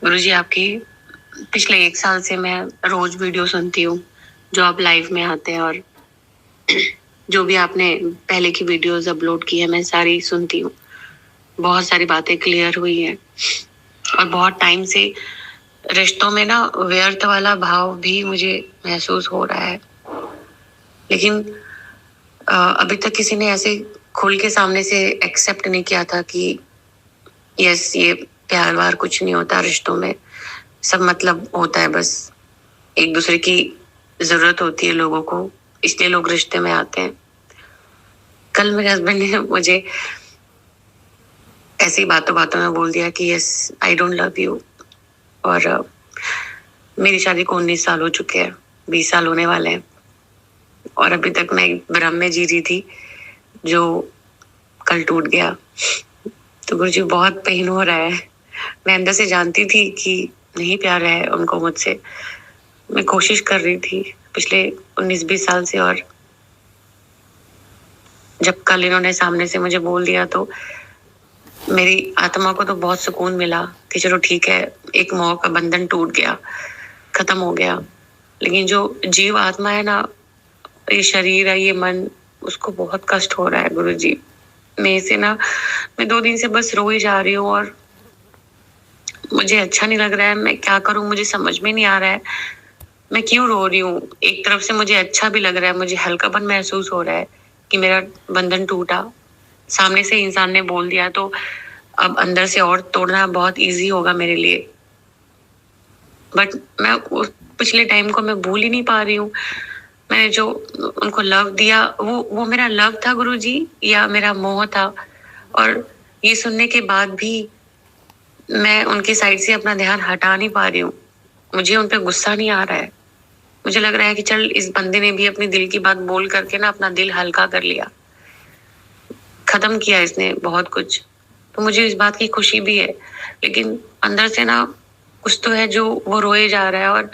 गुरुजी, आपकी पिछले 1 साल से मैं रोज वीडियो सुनती हूँ जो आप लाइव में आते हैं, और जो भी आपने पहले की वीडियोस अपलोड की है मैं सारी सुनती हूँ। बहुत सारी बातें क्लियर हुई हैं और बहुत टाइम से रिश्तों में ना व्यर्थ वाला भाव भी मुझे महसूस हो रहा है। लेकिन अभी तक किसी ने ऐसे खुल के सामने से एक्सेप्ट नहीं किया था कि यस, ये प्यार वार कुछ नहीं होता, रिश्तों में सब मतलब होता है, बस एक दूसरे की जरूरत होती है लोगों को, इसलिए लोग रिश्ते में आते हैं। कल मेरे हस्बैंड ने मुझे ऐसी बातों बातों में बोल दिया कि yes, I don't love you. और मेरी शादी को 19 साल हो चुके हैं, 20 साल होने वाले हैं, और अभी तक मैं एक भ्रम में जी रही थी जो कल टूट गया। तो गुरुजी, बहुत पेन हो रहा है। मैं अंदर से जानती थी कि नहीं प्यार है उनको मुझसे। मैं कोशिश कर रही थी पिछले 19-20 साल से, और जब कल इन्होंने सामने से मुझे बोल दिया तो मेरी आत्मा को तो बहुत सुकून मिला कि चलो ठीक है, एक मोह का बंधन टूट गया, खत्म हो गया। लेकिन जो जीव आत्मा है ना, ये शरीर है, ये मन, उसको बहुत कष्ट हो रहा है गुरुजी। मैं 2 दिन से बस रो ही जा रही हूँ, और मुझे अच्छा नहीं लग रहा है। मैं क्या करूं, मुझे समझ में नहीं आ रहा है मैं क्यों रो रही हूँ। एक तरफ से मुझे अच्छा भी लग रहा है, मुझे हल्कापन महसूस हो रहा है कि मेरा बंधन टूटा, सामने से इंसान ने बोल दिया, तो अब अंदर से और तोड़ना बहुत इजी होगा मेरे लिए। बट मैं उस पिछले टाइम को मैं भूल ही नहीं पा रही हूँ। मैंने जो उनको लव दिया, वो मेरा लव था गुरुजी, या मेरा मोह था? और ये सुनने के बाद भी मैं उनकी साइड से अपना ध्यान हटा नहीं पा रही हूँ। मुझे उन पे गुस्सा नहीं आ रहा है। मुझे लग रहा है कि चल, इस बंदे ने भी अपनी दिल की बात बोल करके ना अपना दिल हल्का कर लिया, खत्म किया इसने बहुत कुछ। तो मुझे इस बात की खुशी भी है, लेकिन अंदर से ना कुछ तो है जो वो रोए जा रहा है, और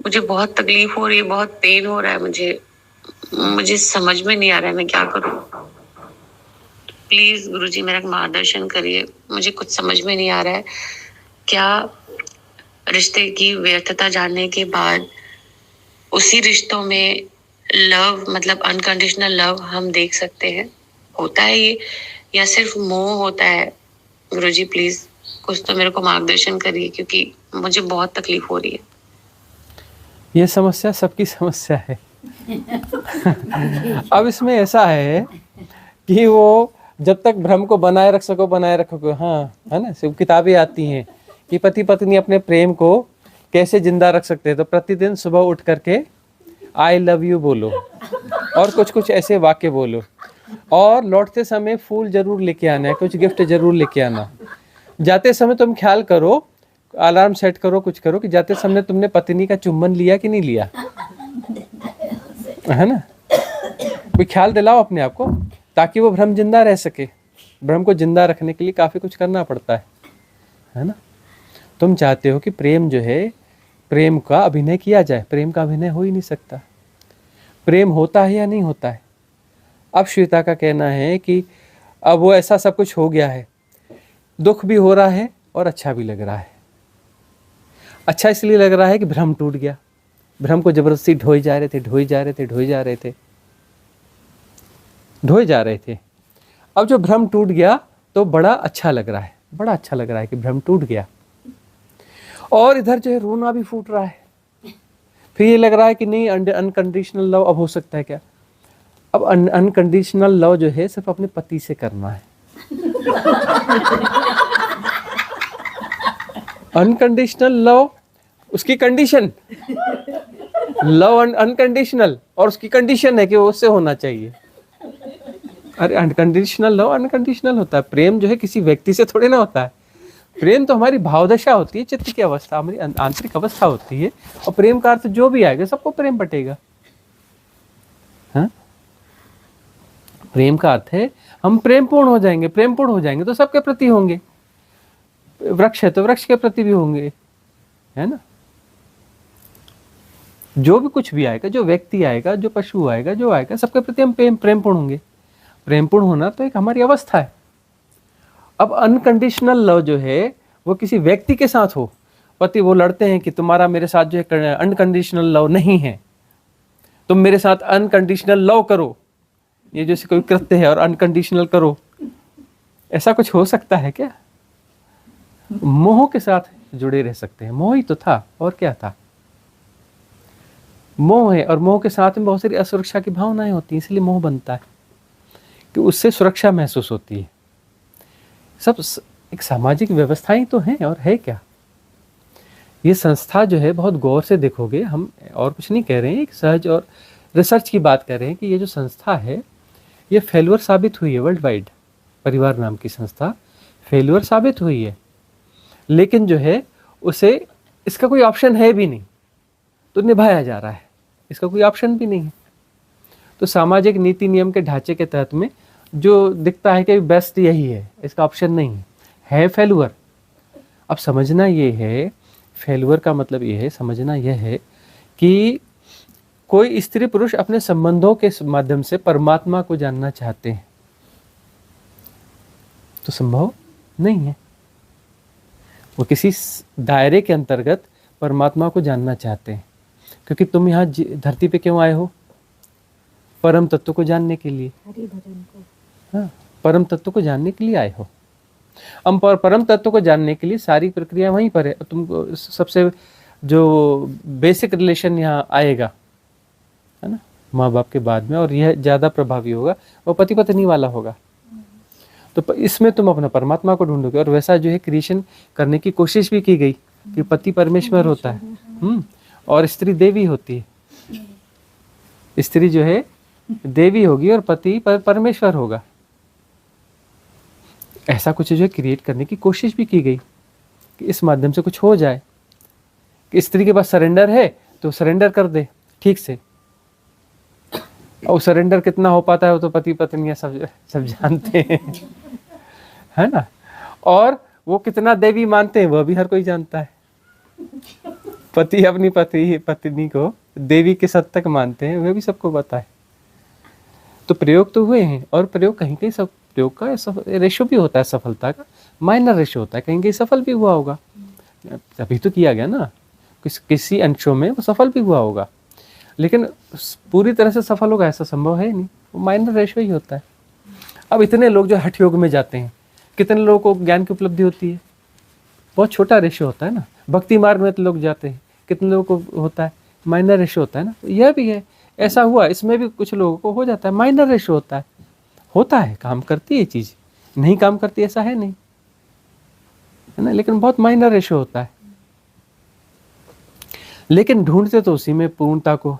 मुझे बहुत तकलीफ हो रही है, बहुत पेन हो रहा है। मुझे समझ में नहीं आ रहा है मैं क्या करूं। प्लीज गुरुजी, मेरा मार्गदर्शन करिए। मुझे कुछ समझ में नहीं आ रहा है। क्या रिश्ते की व्यर्थता जानने के बाद उसी रिश्तों में लव, मतलब अनकंडीशनल लव, हम देख सकते हैं? होता है ये, या सिर्फ मोह होता है? गुरुजी प्लीज कुछ तो मेरे को मार्गदर्शन करिए, क्योंकि मुझे बहुत तकलीफ हो रही है। ये समस्या सबकी समस्या है। अब इसमें ऐसा है कि वो जब तक भ्रम को बनाए रख सको, बनाए रखो। हाँ, है ना, सब किताबें आती हैं कि पति पत्नी अपने प्रेम को कैसे जिंदा रख सकते हैं। तो प्रतिदिन सुबह उठ करके आई लव यू बोलो, और कुछ कुछ ऐसे वाक्य बोलो, और लौटते समय फूल जरूर लेके आना है, कुछ गिफ्ट जरूर लेके आना। जाते समय तुम ख्याल करो, अलार्म सेट करो, कुछ करो कि जाते समय तुमने पत्नी का चुम्बन लिया कि नहीं लिया, है ना। कोई ख्याल दिलाओ अपने आप को, ताकि वो भ्रम जिंदा रह सके। भ्रम को जिंदा रखने के लिए काफी कुछ करना पड़ता है ना। तुम चाहते हो कि प्रेम जो है, प्रेम का अभिनय किया जाए। प्रेम का अभिनय हो ही नहीं सकता। प्रेम होता है या नहीं होता है। अब श्वेता का कहना है कि अब वो ऐसा सब कुछ हो गया है, दुख भी हो रहा है और अच्छा भी लग रहा है। अच्छा इसलिए लग रहा है कि भ्रम टूट गया। भ्रम को जबरदस्ती ढोए जा रहे थे, ढोए जा रहे थे, ढोए जा रहे थे, ढोए जा रहे थे। अब जो भ्रम टूट गया तो बड़ा अच्छा लग रहा है, बड़ा अच्छा लग रहा है कि भ्रम टूट गया। और इधर जो है रोना भी फूट रहा है। फिर ये लग रहा है कि नहीं, अनकंडीशनल लव अब हो सकता है क्या? अब अनकंडीशनल लव जो है सिर्फ अपने पति से करना है। अनकंडीशनल लव, उसकी कंडीशन, लव अनकंडीशनल, और उसकी कंडीशन है कि वो उससे होना चाहिए। अरे अनकंडीशनल लव अनकंडीशनल होता है। प्रेम जो है किसी व्यक्ति से थोड़े ना होता है। प्रेम तो हमारी भावदशा होती है, चित्त की अवस्था, हमारी आंतरिक अवस्था होती है। और प्रेम का अर्थ जो भी आएगा सबको प्रेम बटेगा। हाँ, प्रेम का अर्थ है हम प्रेमपूर्ण हो जाएंगे। प्रेमपूर्ण हो जाएंगे तो सबके प्रति होंगे। वृक्ष है तो वृक्ष के प्रति भी होंगे, है ना। जो भी कुछ भी आएगा, जो व्यक्ति आएगा, जो पशु आएगा, जो आएगा, सबके प्रति हम प्रेमपूर्ण होंगे। प्रेमपूर्ण होना तो एक हमारी अवस्था है। अब अनकंडीशनल लव जो है वो किसी व्यक्ति के साथ हो, पति वो लड़ते हैं कि तुम्हारा मेरे साथ जो है अनकंडीशनल लव नहीं है, तुम मेरे साथ अनकंडीशनल लव करो, ये जैसे कोई कृत्य है और अनकंडीशनल करो, ऐसा कुछ हो सकता है क्या? मोह के साथ जुड़े रह सकते हैं। मोह ही तो था, और क्या था? मोह है, और मोह के साथ में बहुत सारी असुरक्षा की भावनाएं होती हैं, इसलिए मोह बनता है कि उससे सुरक्षा महसूस होती है। सब एक सामाजिक व्यवस्थाएं तो हैं, और है क्या? ये संस्था जो है, बहुत गौर से देखोगे, हम और कुछ नहीं कह रहे हैं, एक सहज और रिसर्च की बात कर रहे हैं कि ये जो संस्था है ये फेल्यूर साबित हुई है। वर्ल्ड वाइड परिवार नाम की संस्था फेल्यूर साबित हुई है, लेकिन जो है उसे, इसका कोई ऑप्शन है भी नहीं, तो निभाया जा रहा है, इसका कोई ऑप्शन भी नहीं है। तो सामाजिक नीति नियम के ढांचे के तहत में जो दिखता है कि बेस्ट यही है, इसका ऑप्शन नहीं है फेल्यूर। अब समझना ये है, फेल्यूर का मतलब ये है, समझना यह है कि कोई स्त्री पुरुष अपने संबंधों के माध्यम से परमात्मा को जानना चाहते हैं तो संभव नहीं है। वो किसी दायरे के अंतर्गत परमात्मा को जानना चाहते हैं, क्योंकि तुम यहाँ धरती पे क्यों आए हो? परम तत्व को जानने के लिए। हाँ, परम तत्व को जानने के लिए आए हो। हम परम तत्व को जानने के लिए सारी प्रक्रिया वहीं पर है। तुमको सबसे जो बेसिक रिलेशन यहाँ आएगा, है ना, माँ बाप के बाद में, और यह ज़्यादा प्रभावी होगा, वो पति पत्नी वाला होगा। तो इसमें तुम अपना परमात्मा को ढूंढोगे, और वैसा जो है क्रिएशन करने की कोशिश भी की गई कि पति परमेश्वर होता है, और स्त्री देवी होती है। स्त्री जो है देवी होगी और पति परमेश्वर होगा। ऐसा कुछ जो है क्रिएट करने की कोशिश भी की गई कि इस माध्यम से कुछ हो जाए, कि स्त्री के पास सरेंडर है तो सरेंडर कर दे ठीक से। और सरेंडर कितना हो पाता है वो तो पति पत्नियां सब जानते हैं, है ना। और वो कितना देवी मानते हैं वह भी हर कोई जानता है। पति अपनी पत्नी को देवी के सत तक मानते हैं, वह भी सबको पता है। तो प्रयोग तो हुए हैं, और प्रयोग कहीं कहीं सब प्रयोग का रेशो भी होता है, सफलता का माइनर रेशो होता है, कहीं कहीं सफल भी हुआ होगा, तभी तो किया गया ना। किसी अंशों में वो सफल भी हुआ होगा, लेकिन पूरी तरह से सफल होगा ऐसा संभव है नहीं, वो माइनर रेशो ही होता है। अब इतने लोग जो हठ योग में जाते हैं, कितने लोगों को ज्ञान की उपलब्धि होती है? बहुत छोटा रेशो होता है ना। भक्ति मार्ग में तो लोग जाते हैं, कितने लोगों को होता है? माइनर रेशो होता है ना। यह भी है, ऐसा हुआ, इसमें भी कुछ लोगों को हो जाता है, माइनर रेशो होता है, काम करती है चीज, नहीं काम करती ऐसा है नहीं, है ना, लेकिन बहुत माइनर रेशो होता है। लेकिन ढूंढते तो उसी में पूर्णता को।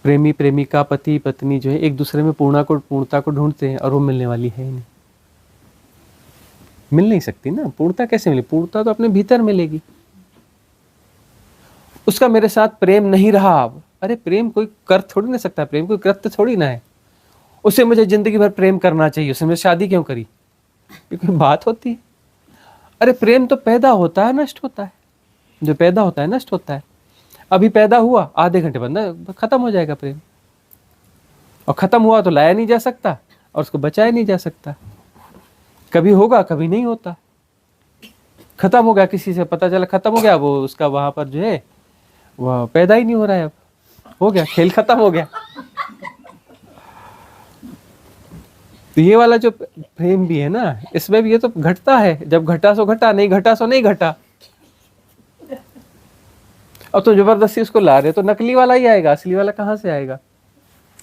प्रेमी प्रेमिका, पति पत्नी जो है एक दूसरे में पूर्णता को ढूंढते हैं, और वो मिलने वाली है ही नहीं, मिल नहीं सकती ना। पूर्णता कैसे मिले? पूर्णता तो अपने भीतर मिलेगी। उसका मेरे साथ प्रेम नहीं रहा अब, अरे प्रेम कोई कर थोड़ी ना सकता, प्रेम कोई कृत्य थोड़ी ना है। उसे मुझे जिंदगी भर प्रेम करना चाहिए, उससे मुझे शादी क्यों करी, क्योंकि बात होती है। अरे प्रेम तो पैदा होता है, नष्ट होता है, जो पैदा होता है नष्ट होता है। अभी पैदा हुआ, आधे घंटे बाद खत्म हो जाएगा प्रेम, और खत्म हुआ तो लाया नहीं जा सकता, और उसको बचाया नहीं जा सकता। कभी होगा, कभी नहीं होता। खत्म हो गया, किसी से पता चला खत्म हो गया, वो उसका वहां पर जो है वह पैदा ही नहीं हो रहा है, अब हो गया, खेल खत्म हो गया। तो ये वाला जो प्रेम भी है ना, इसमें भी ये तो घटता है, जब घटा सो घटा, नहीं घटा सो नहीं घटा। अब तो जबरदस्ती उसको ला रहे, तो नकली वाला ही आएगा, असली वाला कहाँ से आएगा?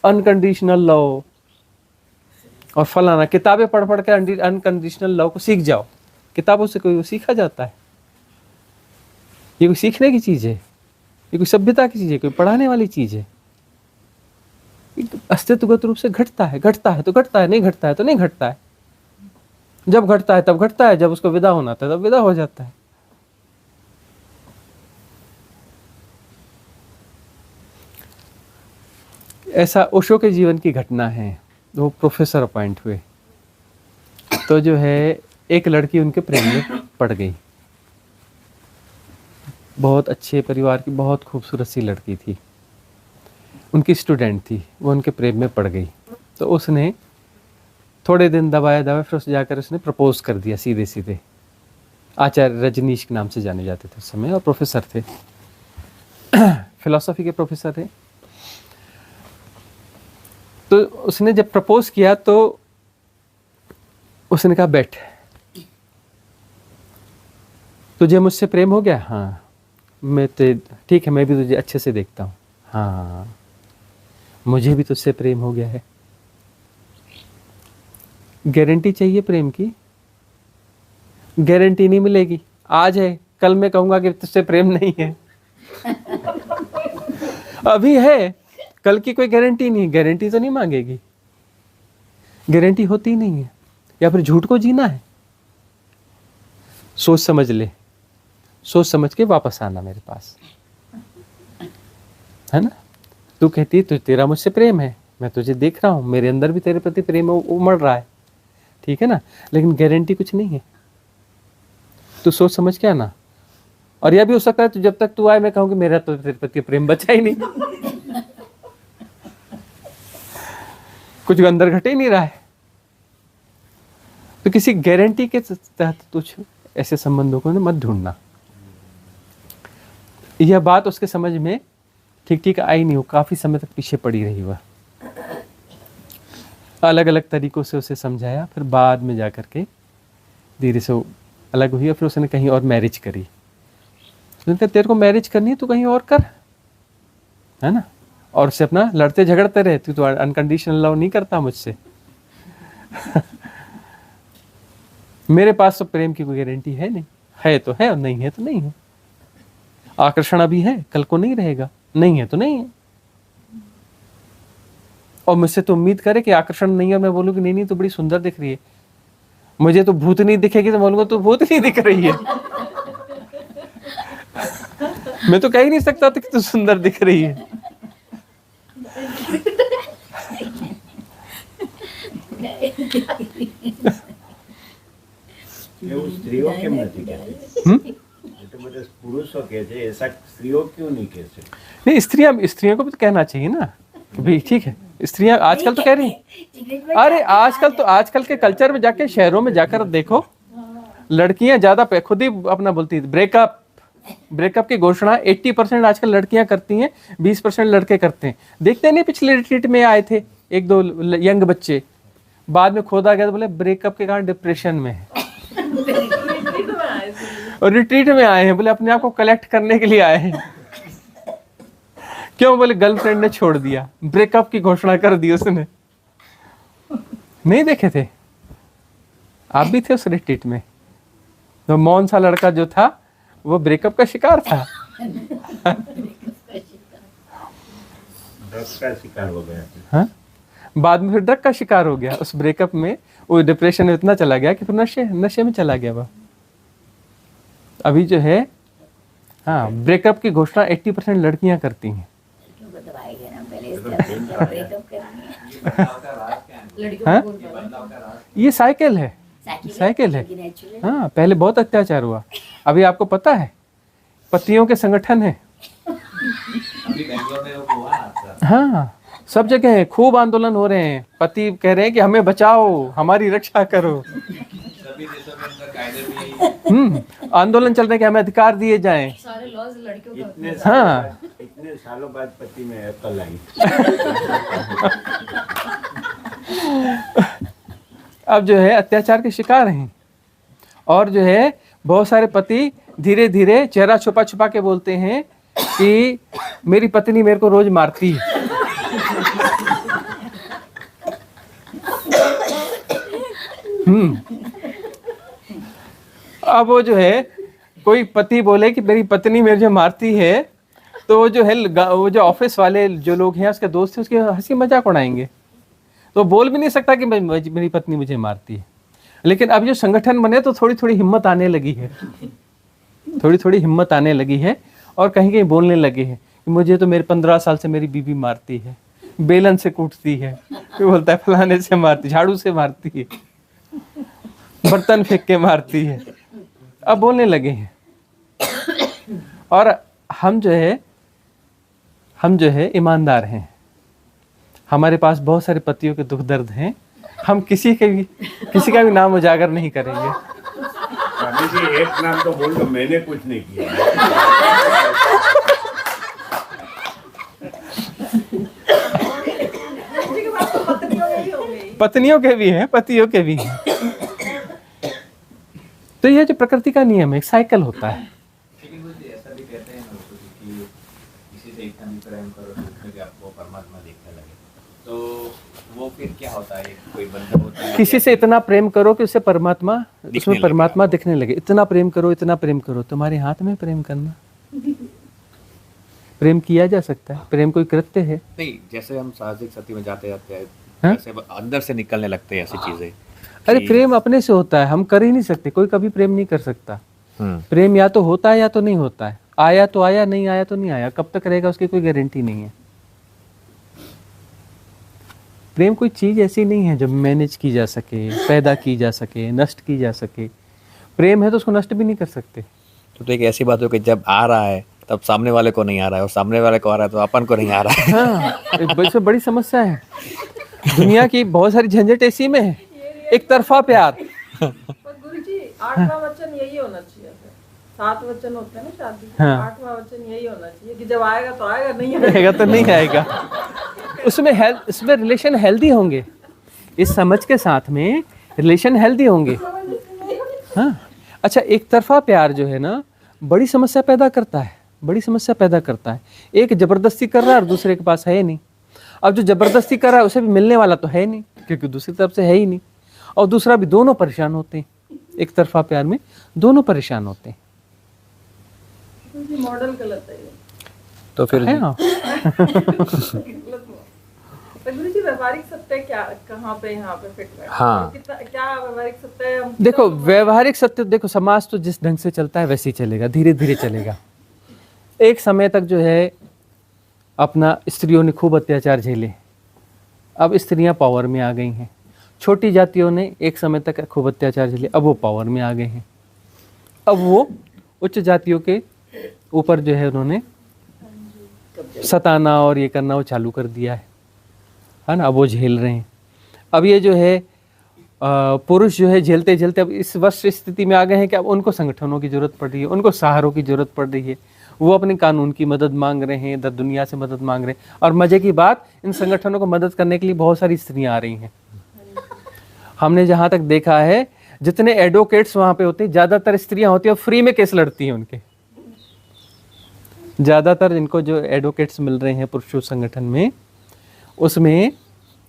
अनकंडीशनल लव और फलाना, किताबें पढ़ पढ़ के अनकंडीशनल लव को सीख जाओ। किताबों से कोई सीखा जाता है? ये कोई सीखने की चीज है? ये कोई सभ्यता की चीज है? कोई पढ़ाने वाली चीज है? अस्तित्वगत रूप से घटता है, घटता है तो घटता है, नहीं घटता है तो नहीं घटता है। जब घटता है तब घटता है, जब उसको विदा होना था तब विदा हो जाता है। ऐसा ओशो के जीवन की घटना है। वो प्रोफेसर अपॉइंट हुए, तो जो है एक लड़की उनके प्रेम में पड़ गई। बहुत अच्छे परिवार की, बहुत खूबसूरत सी लड़की थी, उनकी स्टूडेंट थी, वो उनके प्रेम में पड़ गई। तो उसने थोड़े दिन दबाया, फिर उसे जाकर उसने प्रपोज कर दिया सीधे सीधे, आचार्य रजनीश के नाम से जाने जाते थे उस समय, और प्रोफेसर थे, फिलॉसफी के प्रोफेसर थे। तो उसने जब प्रपोज किया तो उसने कहा बैठ, तुझे मुझसे प्रेम हो गया? हाँ। मैं तो ठीक है, मैं भी तुझे अच्छे से देखता हूँ। हाँ, मुझे भी तुझसे प्रेम हो गया है। गारंटी चाहिए प्रेम की? गारंटी नहीं मिलेगी। आज है, कल मैं कहूंगा कि तुझसे प्रेम नहीं है। अभी है, कल की कोई गारंटी नहीं। गारंटी तो नहीं मांगेगी, गारंटी होती नहीं है। या फिर झूठ को जीना है? सोच समझ ले, सोच समझ के वापस आना मेरे पास, है ना। तू कहती है तो तेरा मुझसे प्रेम है, मैं तुझे देख रहा हूं, मेरे अंदर भी तेरे प्रति प्रेम उमड़ रहा है, ठीक है ना, लेकिन गारंटी कुछ नहीं है। तू सोच समझ के आना। और यह भी हो सकता है तो जब तक तू आए मैं कहूँ कि मेरा तो तेरे प्रति प्रेम बचा ही नहीं, कुछ अंदर घटे ही नहीं रहा है। तो किसी गारंटी के तहत कुछ ऐसे संबंधों को मत ढूंढना। यह बात उसके समझ में ठीक ठीक आई नहीं, हो काफी समय तक पीछे पड़ी रही। वह अलग अलग तरीकों से उसे समझाया, फिर बाद में जाकर के धीरे से अलग हुई। फिर उसने कहीं और मैरिज करी। उसने कहा तेरे को मैरिज करनी है तो कहीं और कर, है ना, और उससे अपना लड़ते झगड़ते रहे, तू तो अनकंडीशनल लव नहीं करता मुझसे। मेरे पास तो प्रेम की कोई गारंटी है नहीं, है तो है और नहीं है तो नहीं है। आकर्षण अभी है, कल को नहीं रहेगा, नहीं है तो नहीं है। और मुझसे तो उम्मीद करे कि आकर्षण नहीं है, मैं बोलूँ कि नहीं नहीं तो बड़ी सुंदर दिख रही है, मुझे तो भूत नहीं दिखेगी तो बोलूंगा तो भूत नहीं दिख रही है। मैं तो कह ही नहीं सकता था कि तू सुंदर दिख रही है। स्त्रियों કેમ નથી કહેતી? तो मतलब पुरुषों कहते हैं, ऐसा स्त्रियों क्यों नहीं कहते? नहीं, स्त्रियों को भी तो कहना चाहिए ना भाई, ठीक है। स्त्रियां आजकल तो कह रही, अरे आजकल के कल्चर में जाके, शहरों में जाकर देखो, लड़कियां ज्यादा खुद ही अपना बोलती है ब्रेकअप की घोषणा 80% आजकल लड़कियां करती हैं, 20% लड़के करते हैं। देखते नहीं, पिछले रिट्रीट में आए थे एक दो यंग बच्चे, बाद में खोदा गया तो बोले ब्रेकअप के कारण डिप्रेशन में है। और रिट्रीट में आए हैं, बोले अपने आप को कलेक्ट करने के लिए आए हैं। क्यों? बोले गर्लफ्रेंड ने छोड़ दिया, ब्रेकअप की घोषणा कर दी उसने। नहीं देखे थे? आप भी थे उस रिट्रीट में? तो मौन सा लड़का जो था वो ब्रेकअप का शिकार था। ड्रग्स का शिकार हो गया। हाँ, बाद में फिर ड्रग का शिकार हो गया। उस ब्रेकअप में वो डिप्रेशन में इतना चला गया कि फिर नशे में चला गया। वह अभी जो है, हाँ, ब्रेकअप की घोषणा 80% लड़कियां करती हैं। हाँ? ये साइकिल है। हाँ, पहले बहुत अत्याचार हुआ, अभी आपको पता है पतियों के संगठन है। हाँ, सब जगह है, खूब आंदोलन हो रहे हैं। पति कह रहे हैं कि हमें बचाओ, हमारी रक्षा करो। आंदोलन चल रहे हैं कि हमें अधिकार दिए जाएं। सारे लॉज लड़कियों का। इतने सालों बाद पति में अकल आई। अब जो है अत्याचार के शिकार हैं, और जो है बहुत सारे पति धीरे धीरे चेहरा छुपा छुपा के बोलते हैं कि मेरी पत्नी मेरे को रोज मारती है। अब वो जो है, कोई पति बोले कि मेरी पत्नी मेरे जो मारती है, तो वो जो है, वो जो ऑफिस वाले जो लोग हैं, उसके दोस्त हैं, उसके हंसी मजाक उड़ाएंगे। तो बोल भी नहीं सकता कि मेरी पत्नी मुझे मारती है। लेकिन अब जो संगठन बने तो थोड़ी थोड़ी हिम्मत आने लगी है, थोड़ी थोड़ी हिम्मत आने लगी है, और कहीं कहीं बोलने लगे हैं कि मुझे तो मेरे 15 साल से मेरी बीवी मारती है, बेलन से कूटती है, कोई बोलता है फलाने से मारती, झाड़ू से मारती है, बर्तन फेंक के मारती है। अब बोलने लगे हैं। और हम जो है ईमानदार हैं, हमारे पास बहुत सारे पतियों के दुख दर्द हैं, हम किसी का भी नाम उजागर नहीं करेंगे। दीदी एक नाम तो बोल दो, मैंने कुछ नहीं किया। पत्नियों के भी हैं, पतियों के भी हैं। तो ये जो प्रकृति का नियम है, एक साइकिल होता है। ऐसा भी कहते हैं कि किसी से इतना भी प्रेम करो कि आपको परमात्मा दिखने लगे, तो वो फिर क्या होता है? कोई बंधन होता है? किसी से इतना प्रेम करो कि उससे परमात्मा, दिखने उसमें लगे परमात्मा आपको। दिखने लगे। इतना प्रेम करो, इतना प्रेम करो। तुम्हारे हाथ में प्रेम करना। प्रेम किया जा सकता है, प्रेम कोई कृत्य है। नहीं, जैसे हम साहसिक सती में जाते जाते हैं, हाँ? ऐसे अंदर से निकलने लगते हैं ऐसी चीजें। अरे कि- प्रेम अपने से होता है, हम कर ही नहीं सकते। कोई कभी प्रेम नहीं कर सकता। प्रेम या तो होता है या तो नहीं होता है। आया तो आया, नहीं आया तो नहीं आया। कब तक रहेगा उसकी कोई गारंटी नहीं है। प्रेम कोई चीज ऐसी नहीं है जो मैनेज की जा सके, पैदा की जा सके, नष्ट की जा सके। प्रेम है तो उसको नष्ट भी नहीं कर सकते। तो एक ऐसी बात हो कि जब आ रहा है तब सामने वाले को नहीं आ रहा है, और सामने वाले को आ रहा है तो अपन को नहीं आ रहा है। हाँ, इसमें बड़ी समस्या है। दुनिया की बहुत सारी झंझट ऐसी में है, एक तरफा प्यार। पर गुरुजी 8वां वचन यही होना चाहिए। 7 वचन होते हैं ना शादी के, हाँ। 8वां वचन यही होना चाहिए कि जब आएगा तो आएगा, नहीं आएगा रहेगा तो नहीं आएगा। उसमें रिलेशन हेल्दी होंगे। इस समझ के साथ में रिलेशन हेल्दी होंगे। हाँ, अच्छा, एक तरफा प्यार जो है ना, बड़ी समस्या पैदा करता है। बड़ी समस्या पैदा करता है। एक जबरदस्ती कर रहा है और दूसरे के पास है नहीं। अब जो जबरदस्ती कर रहा है उसे भी मिलने वाला तो है नहीं, क्योंकि दूसरी तरफ से है ही नहीं। और दूसरा भी, दोनों परेशान होते हैं। एक तरफा प्यार में दोनों परेशान होते हैं। मॉडल गलत है ये। तो फिर है ना? गलत मॉडल। तो गुरुजी व्यवहारिक सत्य क्या, कहाँ पे यहाँ पे फिट बैठता है? हाँ। कितना क्या व्यवहारिक सत्य है? हम देखो, व्यवहारिक सत्य, देखो समाज तो जिस ढंग से चलता है वैसे ही चलेगा, धीरे धीरे चलेगा। एक समय तक जो है अपना स्त्रियों ने खूब अत्याचार झेले। अब स्त्रियां पावर में आ गई हैं। छोटी जातियों ने एक समय तक खूब अत्याचार झेले, अब वो पावर में आ गए हैं। अब वो उच्च जातियों के ऊपर जो है उन्होंने सताना और ये करना वो चालू कर दिया है ना। अब वो झेल रहे हैं। अब ये जो है पुरुष जो है झेलते झेलते अब इस वर्ष स्थिति में आ गए हैं कि अब उनको संगठनों की जरूरत पड़ रही है, उनको सहारों की जरूरत पड़ रही है। वो अपने कानून की मदद मांग रहे हैं, इधर दुनिया से मदद मांग रहे हैं। और मजे की बात, इन संगठनों को मदद करने के लिए बहुत सारी स्त्रियां आ रही हैं। हमने जहां तक देखा है, जितने एडवोकेट्स वहां पे होते हैं, ज्यादातर स्त्रियां होती है, फ्री में केस लड़ती हैं उनके। ज्यादातर जिनको जो एडवोकेट्स मिल रहे हैं पुरुषों संगठन में, उसमें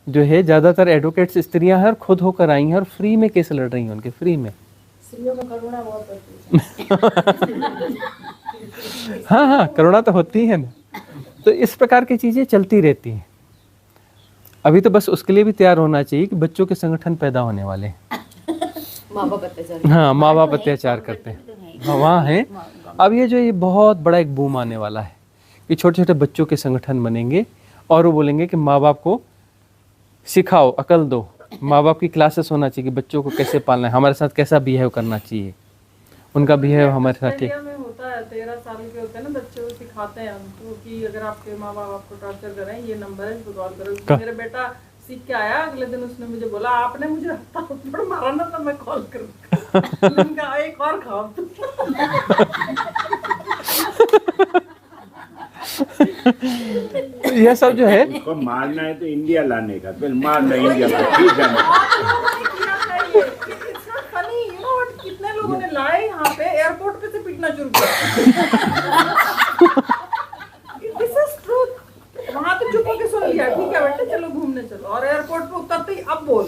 जो है ज्यादातर एडवोकेट्स स्त्रियां हैं और खुद होकर आई हैं और फ्री में केस लड़ रही हैं उनके, फ्री में। स्त्रियों में करुणा बहुत होती है। हाँ हाँ, करुणा तो होती है ना। तो इस प्रकार की चीजें चलती रहती हैं। अभी तो बस उसके लिए भी तैयार होना चाहिए कि बच्चों के संगठन पैदा होने वाले हैं। माँ बाप अत्याचार हाँ, माँ बाप अत्याचार करते हैं। हाँ, वहाँ है। अब ये बहुत बड़ा एक बूम आने वाला है कि छोटे छोटे बच्चों के संगठन बनेंगे और वो बोलेंगे कि माँ बाप को सिखाओ, अकल दो। माँ बाप की क्लासेस होना चाहिए कि बच्चों को कैसे पालना है, हमारे साथ कैसा बिहेव करना चाहिए, उनका बिहेव हमारे साथ ठीक। इंडिया में होता है 13 साल के होते हैं ना बच्चों को सिखाते हैं हमको कि अगर आपके माँ बाप आपको टॉर्चर कर रहे हैं, ये नंबर है, इस पर कॉल करो। मेरा बेटा सीख के आया, अगले दिन उसने मुझे बोला आपने मुझे थप्पड़ मारा ना, तो मैं कॉल करूँगा। मैंने कहा एक और खाओ तुम। यह सब जो है, उसको मारना है तो इंडिया लाने का, फिर मारना इंडिया को, ठीक है। फनी, यू नो व्हाट, कितने लोगों ने लाए यहाँ पे, एयरपोर्ट पे से पीटना शुरू किया। This is truth. वहाँ तो चुप होके सुन लिया, ठीक है बेटे चलो घूमने चलो, और एयरपोर्ट पे उतरते ही अब बोल।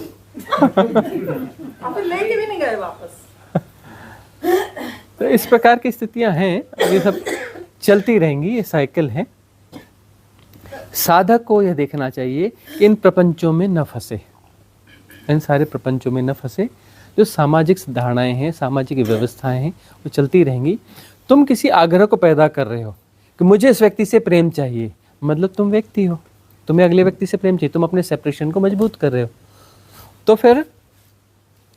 अब फिर लेके भी नहीं गए वापस। तो इस प्रकार की स्थितियां हैं। ये सब चलती रहेंगी, ये साइकिल है। साधक को यह देखना चाहिए कि इन प्रपंचों में न फंसे, इन सारे प्रपंचों में न फंसे। जो सामाजिक धारणाएं हैं, सामाजिक व्यवस्थाएं हैं, वो चलती रहेंगी। तुम किसी आग्रह को पैदा कर रहे हो कि मुझे इस व्यक्ति से प्रेम चाहिए, मतलब तुम व्यक्ति हो, तुम्हें अगले व्यक्ति से प्रेम चाहिए, तुम अपने सेपरेशन को मजबूत कर रहे हो। तो फिर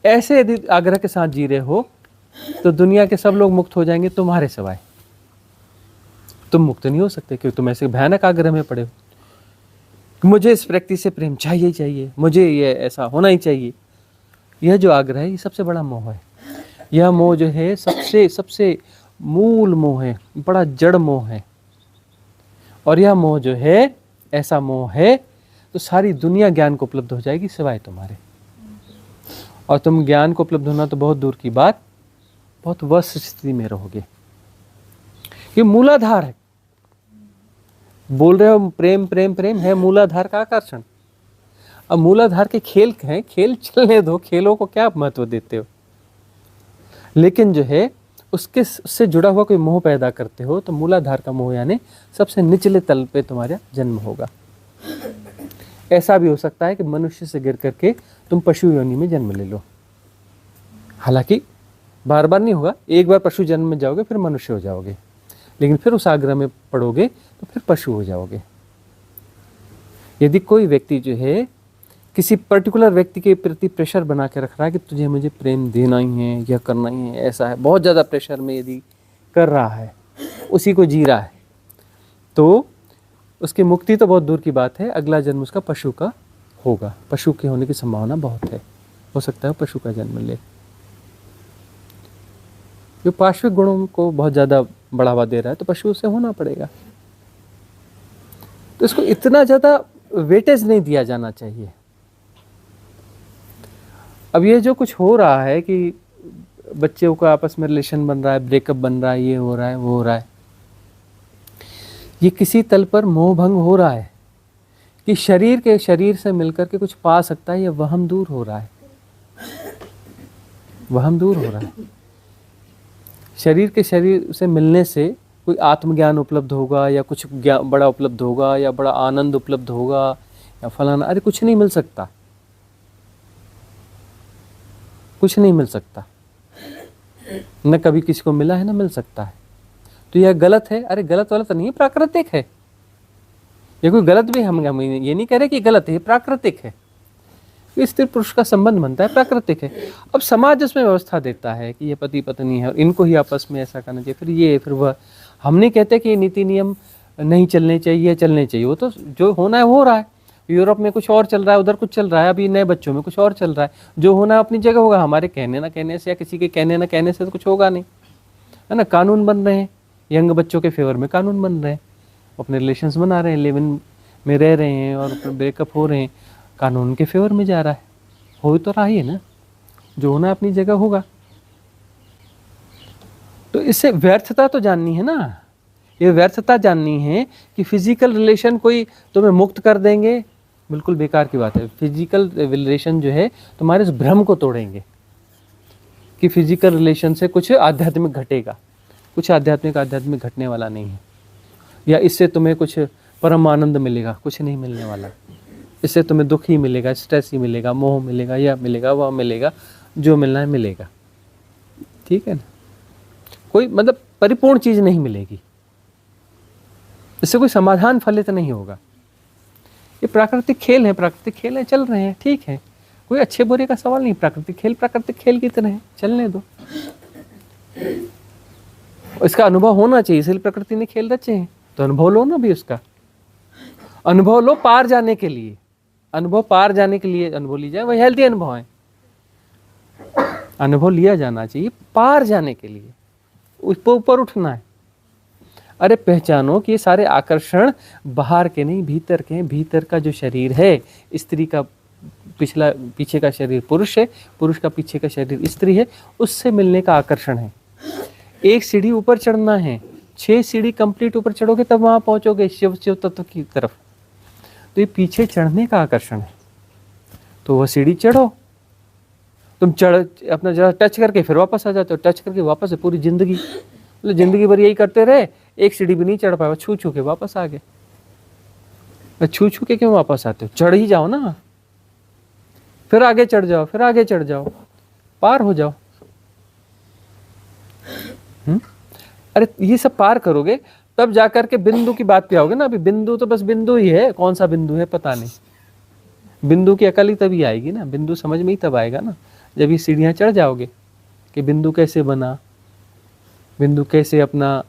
ऐसे यदि आग्रह के साथ जी रहे हो तो दुनिया के सब लोग मुक्त हो जाएंगे तुम्हारे सिवाय। तुम मुक्त नहीं हो सकते क्योंकि तुम ऐसे भयानक आग्रह में पड़े हो कि मुझे इस व्यक्ति से प्रेम चाहिए ही चाहिए, मुझे ये ऐसा होना ही चाहिए। यह जो आग्रह है, ये सबसे बड़ा मोह है। यह मोह जो है सबसे सबसे मूल मोह है, बड़ा जड़ मोह है। और यह मोह जो है ऐसा मोह है तो सारी दुनिया ज्ञान को उपलब्ध हो जाएगी सिवाय तुम्हारे। और तुम ज्ञान को उपलब्ध होना तो बहुत दूर की बात, बहुत वर्ष स्थिति में रहोगे। ये मूलाधार है। बोल रहे हो प्रेम प्रेम प्रेम, है मूलाधार का आकर्षण। अब मूलाधार के खेल हैं, खेल चलने दो, खेलों को क्या महत्व देते हो। लेकिन जो है उससे जुड़ा हुआ कोई मोह पैदा करते हो तो मूलाधार का मोह यानी सबसे निचले तल पे तुम्हारा जन्म होगा। ऐसा भी हो सकता है कि मनुष्य से गिर करके तुम पशु योनि में जन्म ले लो। हालांकि बार बार नहीं होगा, एक बार पशु जन्म में जाओगे फिर मनुष्य हो जाओगे, लेकिन फिर उस आग्रह में पड़ोगे तो फिर पशु हो जाओगे। यदि कोई व्यक्ति जो है किसी पर्टिकुलर व्यक्ति के प्रति प्रेशर बना के रख रहा है कि तुझे मुझे प्रेम देना ही है, यह करना ही है, ऐसा है, बहुत ज़्यादा प्रेशर में यदि कर रहा है, उसी को जी रहा है, तो उसकी मुक्ति तो बहुत दूर की बात है, अगला जन्म उसका पशु का होगा। पशु के होने की संभावना बहुत है, हो सकता है पशु का जन्म ले। जो पार्श्विक गुणों को बहुत ज़्यादा बढ़ावा दे रहा है तो पशु से होना पड़ेगा। तो इसको इतना ज़्यादा वेटेज नहीं दिया जाना चाहिए। अब ये जो कुछ हो रहा है कि बच्चों का आपस में रिलेशन बन रहा है, ब्रेकअप बन रहा है, ये हो रहा है, वो हो रहा है, ये किसी तल पर मोह भंग हो रहा है कि शरीर के शरीर से मिलकर के कुछ पा सकता है, ये वहम दूर हो रहा है, वहम दूर हो रहा है। शरीर के शरीर से मिलने से कोई आत्मज्ञान उपलब्ध होगा या कुछ बड़ा उपलब्ध होगा या बड़ा आनंद उपलब्ध होगा या फलाना, अरे कुछ नहीं मिल सकता, कुछ नहीं मिल सकता, न कभी किसी को मिला है न मिल सकता है। तो यह गलत है। अरे गलत वाला तो नहीं, प्राकृतिक है। ये कोई गलत भी हम ये नहीं कह रहे कि गलत है, प्राकृतिक है। स्त्री पुरुष का संबंध बनता है, प्राकृतिक है। अब समाज उसमें व्यवस्था देता है कि ये पति पत्नी है और इनको ही आपस में ऐसा करना चाहिए, फिर ये फिर वह। हम नहीं कहते कि ये नीति नियम नहीं चलने चाहिए, चलने चाहिए, वो तो जो होना है हो रहा है। यूरोप में कुछ और चल रहा है, उधर कुछ चल रहा है, अभी नए बच्चों में कुछ और चल रहा है। जो होना है अपनी जगह होगा, हमारे कहने ना कहने से या किसी के कहने ना कहने से तो कुछ होगा नहीं, है ना। कानून बन रहे हैं, यंग बच्चों के फेवर में कानून बन रहे हैं, अपने रिलेशंस बना रहे हैं, लिव इन में रह रहे हैं और ब्रेकअप हो रहे हैं, कानून के फेवर में जा रहा है, हो तो रहा ही है ना। जो होना अपनी जगह होगा। तो इससे व्यर्थता तो जाननी है ना, ये व्यर्थता जाननी है कि फिजिकल रिलेशन कोई तुम्हें मुक्त कर देंगे, बिल्कुल बेकार की बात है। फिजिकल रिलेशन जो है तुम्हारे इस भ्रम को तोड़ेंगे कि फिजिकल रिलेशन से कुछ आध्यात्मिक घटेगा। कुछ आध्यात्मिक घटने वाला नहीं है। या इससे तुम्हें कुछ परम आनंद मिलेगा, कुछ नहीं मिलने वाला। इससे तुम्हें दुख ही मिलेगा, स्ट्रेस ही मिलेगा, मोह मिलेगा, यह मिलेगा, वह मिलेगा, जो मिलना है मिलेगा। ठीक है ना, कोई मतलब परिपूर्ण चीज नहीं मिलेगी, इससे कोई समाधान फलित नहीं होगा। ये प्राकृतिक खेल है, प्राकृतिक खेल है, चल रहे हैं, ठीक है, कोई अच्छे बुरे का सवाल नहीं। प्राकृतिक खेल की तरह है, चलने दो। इसका अनुभव होना चाहिए, इसलिए प्रकृति ने खेल रचे हैं, तो अनुभव लो ना भी उसका। अनुभव लो पार जाने के लिए, अनुभव पार जाने के लिए अनुभव ली जाए, वही हेल्दी अनुभव है। अनुभव लिया जाना चाहिए पार जाने के लिए, उस पर ऊपर उठना है। अरे पहचानो कि ये सारे आकर्षण बाहर के नहीं, भीतर के हैं। भीतर का जो शरीर है, स्त्री का पीछे का शरीर पुरुष है, पुरुष का पीछे का शरीर स्त्री है, उससे मिलने का आकर्षण है। एक सीढ़ी ऊपर चढ़ना है, 6 सीढ़ी कंप्लीट ऊपर चढ़ोगे तब वहां पहुंचोगे शिव तत्व की तरफ। तो ये पीछे चढ़ने का आकर्षण है, तो वह सीढ़ी चढ़ो। तुम चढ़ अपना जरा टच करके फिर वापस आ जाते हो, टच करके वापस है। पूरी जिंदगी मतलब जिंदगी भर यही करते रहे, एक सीढ़ी भी नहीं चढ़ पाए, छू छू के वापस आ गए। छू छू के क्यों वापस आते हो? चढ़ ही जाओ ना, फिर आगे चढ़ जाओ, फिर आगे चढ़ जाओ, पार हो जाओ। अरे ये सब पार करोगे तब जाकर के बिंदु की बात पे आओगे ना। अभी बिंदु तो बस बिंदु ही है, कौन सा बिंदु है पता नहीं। बिंदु की अकल ही तभी आएगी ना, बिंदु समझ में ही तब आएगा ना जब ये सीढ़ियां चढ़ जाओगे कि बिंदु कैसे बना, बिंदु कैसे अपना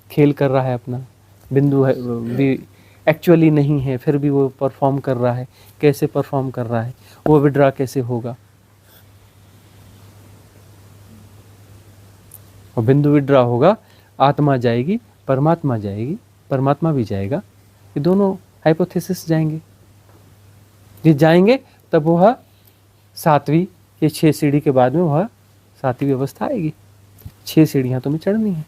खेल कर रहा है अपना। बिंदु है भी एक्चुअली नहीं है, फिर भी वो परफॉर्म कर रहा है, कैसे परफॉर्म कर रहा है, वो विड्रा कैसे होगा। और बिंदु विड्रॉ होगा, आत्मा जाएगी, परमात्मा जाएगी, परमात्मा भी जाएगा, ये दोनों हाइपोथेसिस जाएंगे। ये जाएंगे तब वह 7वीं ये 6 सीढ़ी के बाद में वह 7वीं अवस्था आएगी। 6 सीढ़ियाँ तुम्हें चढ़नी है।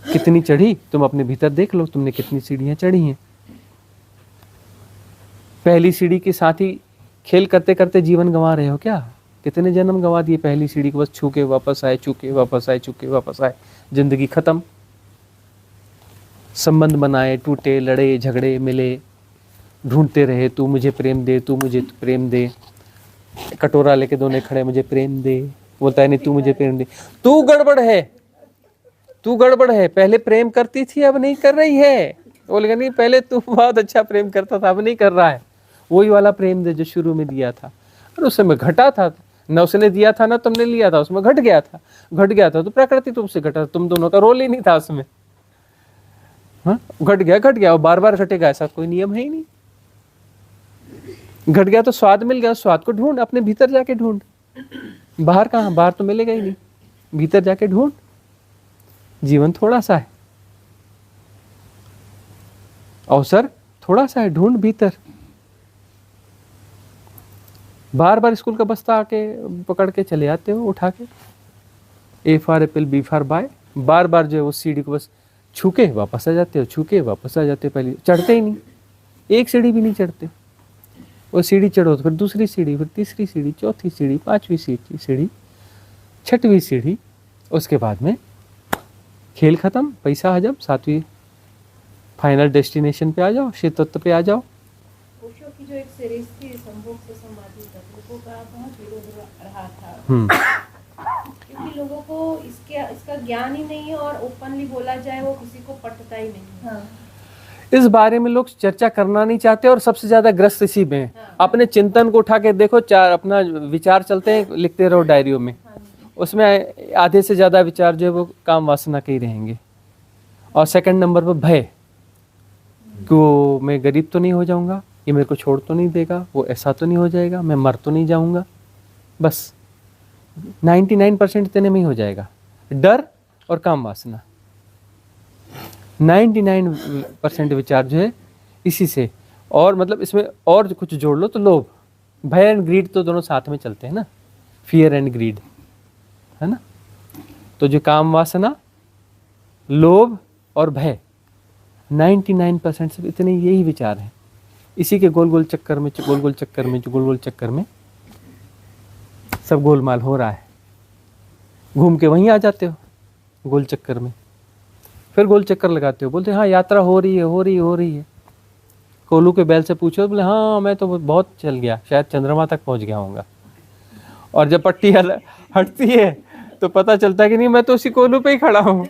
कितनी चढ़ी तुम अपने भीतर देख लो, तुमने कितनी सीढ़ियाँ चढ़ी हैं। पहली सीढ़ी के साथ ही खेल करते करते जीवन गंवा रहे हो क्या? कितने जन्म गंवा दिए पहली सीढ़ी को, बस छू के वापस आए, छू के वापस आए, छू के वापस आए, जिंदगी खत्म। संबंध बनाए, टूटे, लड़े, झगड़े, मिले, ढूंढते रहे, तू मुझे प्रेम दे, तू मुझे प्रेम दे। कटोरा लेके दोनों खड़े, मुझे प्रेम दे, बोलता है नहीं तू मुझे प्रेम दे। तू गड़बड़ है, तू गड़बड़ है, पहले प्रेम करती थी अब नहीं कर रही है। बोलेगा नहीं पहले तू बहुत अच्छा प्रेम करता था अब नहीं कर रहा है। वही वाला प्रेम दे जो शुरू में दिया था, और उस समय घटा था ना, उसने दिया था ना तुमने लिया था, उसमें घट गया था, घट गया था तो प्रकृति तुमसे घटा, तुम दोनों का रोल ही नहीं था उसमें। हाँ, घट गया और बार बार घटेगा ऐसा कोई नियम है ही नहीं। घट गया तो स्वाद मिल गया, स्वाद को ढूंढ, अपने भीतर जाके ढूंढ। बाहर कहाँ, बाहर तो मिलेगा ही नहीं, भीतर जाके ढूंढ। जीवन थोड़ा सा है, अवसर थोड़ा सा है, ढूंढ भीतर। बार बार स्कूल का बस्ता आके पकड़ के चले आते हो उठा के, A for apple, B for bye, बार बार जो है वो सीढ़ी को बस छू के वापस आ जाते हो, छू के वापस आ जाते हो, पहले चढ़ते ही नहीं, एक सीढ़ी भी नहीं चढ़ते। वो सीढ़ी चढ़ो तो फिर दूसरी सीढ़ी, फिर तीसरी सीढ़ी, चौथी सीढ़ी, 5वीं सीढ़ी, 6वीं सीढ़ी, उसके बाद में खेल खत्म, पैसा हजम, 7वीं फाइनल डेस्टिनेशन पे आ जाओ, शिव तत्व पे आ जाओ। ओशो की जो एक सीरीज थी संभोग से समाधि तक, लोगों का बहुत विरोध रहा था, क्योंकि लोगों को इसका ज्ञान ही नहीं है, और ओपनली बोला जाए वो किसी को पटता ही नहीं। हाँ। इस बारे में लोग चर्चा करना नहीं चाहते, और सबसे ज्यादा ग्रस्त इसी में है। हाँ। अपने चिंतन को उठा के देखो, अपना विचार चलते हैं, लिखते रहो डायरियों में। हाँ। उसमें आधे से ज्यादा विचार जो है वो काम वासना के ही रहेंगे। और सेकंड नंबर पर भय, कि वो मैं गरीब तो नहीं हो जाऊंगा, ये मेरे को छोड़ तो नहीं देगा, वो ऐसा तो नहीं हो जाएगा, मैं मर तो नहीं जाऊंगा। बस 99% इतने में ही हो जाएगा, डर और काम वासना। 99% विचार जो है इसी से, और मतलब इसमें और कुछ जोड़ लो तो लोभ, भय एंड ग्रीड तो दोनों साथ में चलते हैं ना, फियर एंड ग्रीड, है ना। तो जो काम वासना, लोभ और भय, 99% सब इतने यही विचार हैं। इसी के गोल गोल चक्कर में सब गोलमाल हो रहा है। घूम के वहीं आ जाते हो गोल चक्कर में, फिर गोल चक्कर लगाते हो, बोलते हाँ यात्रा हो रही है। कोल्लू के बैल से पूछो, बोले हाँ मैं तो बहुत चल गया, शायद चंद्रमा तक पहुंच गया होऊंगा। और जब पट्टी हटती है तो पता चलता है कि नहीं, मैं तो उसी कोल्लू पे ही खड़ा हूँ।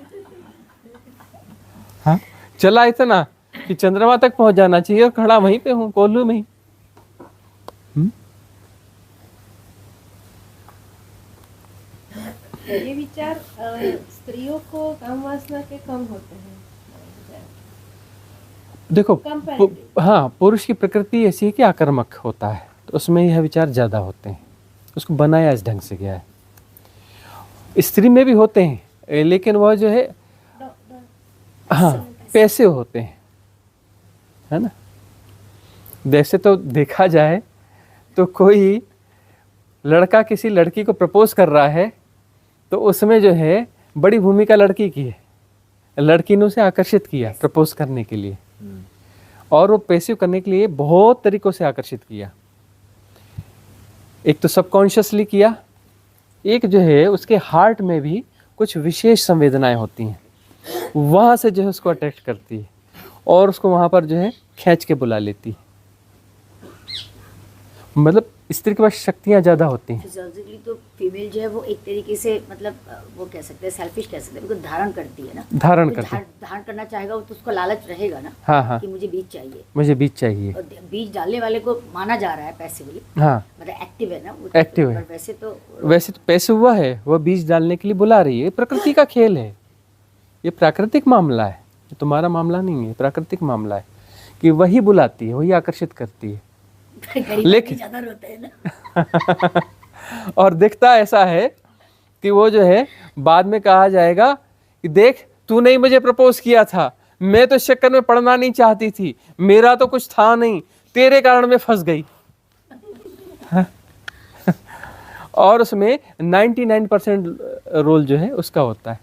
हाँ, चला इतना कि चंद्रमा तक पहुंच जाना चाहिए और खड़ा वहीं पे हूँ, कोल्लू में ही। ये विचार स्त्रियों को काम वासना के कम होते हैं। देखो हाँ, पुरुष की प्रकृति ऐसी है कि आक्रामक होता है, तो उसमें यह विचार ज्यादा होते हैं, उसको बनाया इस ढंग से गया है। स्त्री में भी होते हैं, लेकिन वह जो है हाँ पैसे होते हैं, है ना। वैसे तो देखा जाए तो कोई लड़का किसी लड़की को प्रपोज कर रहा है तो उसमें जो है बड़ी भूमिका लड़की की है। लड़की ने उसे आकर्षित किया प्रपोज करने के लिए, और वो पैसिव करने के लिए बहुत तरीकों से आकर्षित किया। एक तो सबकॉन्शियसली किया, एक जो है उसके हार्ट में भी कुछ विशेष संवेदनाएं होती हैं, वहां से जो है उसको अट्रैक्ट करती है और उसको वहां पर जो है खींच के बुला लेती है। मतलब स्त्री के पास शक्तियां ज्यादा होती हैं। फिजियोलॉजिकली तो फीमेल जो है वो एक तरीके से मतलब वो कह सकते हैं सेल्फिश कह सकते हैं, बिल्कुल धारण करती है ना, धारण करती है, धारण करना चाहेगा वो तो उसको लालच रहेगा ना। हाँ हाँ, कि मुझे बीज चाहिए, मुझे बीज चाहिए। और बीज डालने वाले को माना जा रहा है पैसिवली, हाँ मतलब एक्टिव है ना वो, एक्टिव है। वैसे तो पैसे हुआ है, वह बीज डालने के लिए बुला रही है। प्रकृति का खेल है, ये प्राकृतिक मामला है, तुम्हारा मामला नहीं है, प्राकृतिक मामला है कि वही बुलाती है, वही आकर्षित करती है। लेकिन ज्यादा रोते हैं ना। और दिखता ऐसा है कि वो जो है बाद में कहा जाएगा कि देख तूने ही मुझे प्रपोज किया था, मैं तो इस चक्कर में पढ़ना नहीं चाहती थी, मेरा तो कुछ था नहीं, तेरे कारण मैं फंस गई। और उसमें 99% रोल जो है उसका होता है।